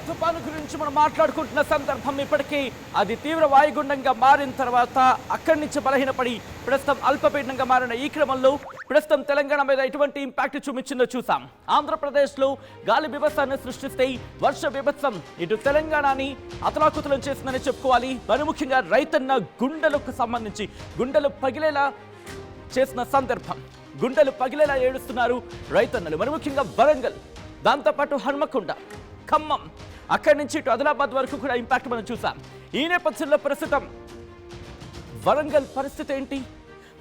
తుఫాను గురించి మనం మాట్లాడుకుంటున్న సందర్భం ఇప్పటికీ అది తీవ్ర వాయుగుండంగా మారిన తర్వాత అక్కడి నుంచి బలహీనపడి ప్రస్తుతం అల్పపీడనంగా మారిన ఈ క్రమంలో ప్రస్తుతం తెలంగాణ మీద ఎటువంటి ఇంపాక్ట్ చూపించిందో చూసాం. ఆంధ్రప్రదేశ్లో గాలి బీభత్సాన్ని సృష్టిస్తే వర్ష బీభత్సం ఇటు తెలంగాణని అతలాకుతలం చేసిందని చెప్పుకోవాలి. మరి ముఖ్యంగా రైతన్న గుండెలకు సంబంధించి గుండెలు పగిలేలా చేసిన సందర్భం, గుండెలు పగిలేలా ఏడుస్తున్నారు రైతన్నలు. మరి ముఖ్యంగా వరంగల్, దాంతోపాటు హన్మకొండ, ఖమ్మం, అక్కడి నుంచి ఇటు ఆదిలాబాద్ వరకు కూడా ఇంపాక్ట్ మనం చూసాం. ఈ నేపథ్యంలో ప్రస్తుతం వరంగల్ పరిస్థితి ఏంటి,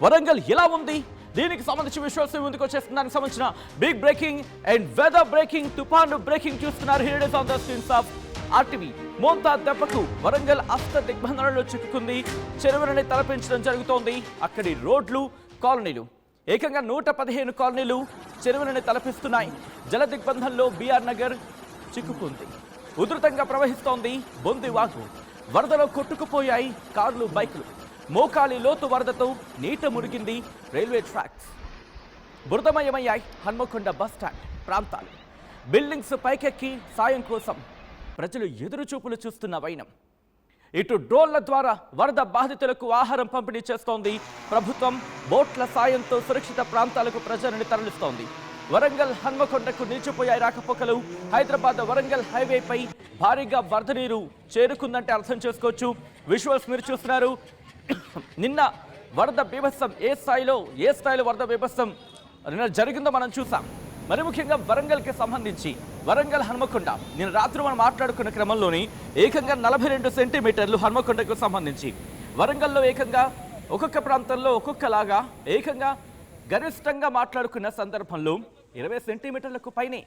వరంగల్ ఎలా ఉంది, దీనికి సంబంధించి విశ్వాసం ముందుకు వచ్చేస్తుంది. దానికి సంబంధించిన big breaking and weather breaking, తుఫాను బ్రేకింగ్ చూస్తున్నారు. Here is on the screens of RTV. Montha దెబ్బకు వరంగల్ అస్త దిగ్బంధనలో చిక్కుకుంది. చెరువులని తలపించడం జరుగుతోంది. అక్కడి రోడ్లు, కాలనీలు, ఏకంగా 115 కాలనీలు చెరువులని తలపిస్తున్నాయి. జల దిగ్బంధంలో బీఆర్ నగర్ చిక్కుకుంది. ఉధృతంగా ప్రవహిస్తోంది బొంది వాగు. వరదలో కొట్టుకుపోయాయి కార్లు, బైకులు. మోకాలి లోతు వరదతో నీట మునిగింది రైల్వే ట్రాక్స్. బురదమయమయ్యాయి హన్మకొండ బస్టాండ్ ప్రాంతాలు. బిల్డింగ్స్ పైకెక్కి సాయం కోసం ప్రజలు ఎదురుచూపులు చూస్తున్న వైనం. ఇటు డ్రోన్ల ద్వారా వరద బాధితులకు ఆహారం పంపిణీ చేస్తోంది ప్రభుత్వం. బోట్ల సాయంతో సురక్షిత ప్రాంతాలకు ప్రజలను తరలిస్తోంది. వరంగల్, హన్మకొండకు నిలిచిపోయాయి రాకపోకలు. హైదరాబాద్ వరంగల్ హైవేపై భారీగా వరద నీరు చేరుకుందంటే అర్థం చేసుకోవచ్చు. విజువల్స్ మీరు చూస్తున్నారు. నిన్న వరద బీభత్సం ఏ స్థాయిలో వరద బీభత్సం నిన్న జరిగిందో మనం చూసాం. మరి ముఖ్యంగా వరంగల్కి సంబంధించి వరంగల్, హన్మకొండ నిన్న రాత్రి మనం మాట్లాడుకున్న క్రమంలోని ఏకంగా 42 సెంటీమీటర్లు హన్మకొండకు సంబంధించి. వరంగల్లో ఏకంగా ఒక్కొక్క ప్రాంతంలో ఒక్కొక్కలాగా ఏకంగా గరిష్టంగా మాట్లాడుకున్న సందర్భంలో 20 సెంటీమీటర్లకు పైనే,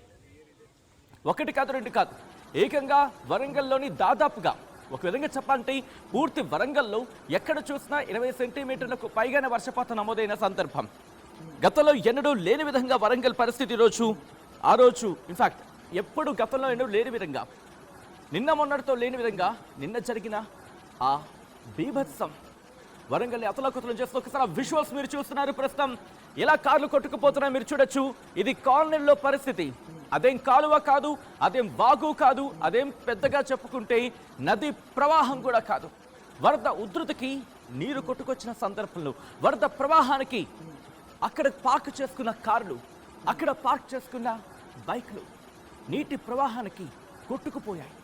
ఒకటి కాదు రెండు కాదు, ఏకంగా వరంగల్లోని దాదాపుగా ఒక విధంగా చెప్పాలంటే పూర్తి వరంగల్లో ఎక్కడ చూసినా 20 సెంటీమీటర్లకు పైగానే వర్షపాతం నమోదైన సందర్భం. గతంలో ఎన్నడూ లేని విధంగా వరంగల్ పరిస్థితి ఆ రోజు ఇన్ఫాక్ట్ ఎప్పుడు గతంలో ఎన్నడూ లేని విధంగా, నిన్న మొన్నటితో లేని విధంగా నిన్న జరిగిన ఆ బీభత్సం వరంగల్ని అతలాకుతలం చేస్తూ ఒకసారి విజువల్స్ మీరు చూస్తున్నారు. ప్రస్తుతం ఎలా కార్లు కొట్టుకుపోతున్నాయో మీరు చూడొచ్చు. ఇది కాలనీల్లో పరిస్థితి. అదేం కాలువ కాదు, అదేం వాగు కాదు, అదేం పెద్దగా చెప్పుకుంటే నది ప్రవాహం కూడా కాదు. వరద ఉధృతికి నీరు కొట్టుకొచ్చిన సందర్భంలో వరద ప్రవాహానికి అక్కడ పార్క్ చేసుకున్న కార్లు, అక్కడ పార్క్ చేసుకున్న బైక్లు నీటి ప్రవాహానికి కొట్టుకుపోయాయి.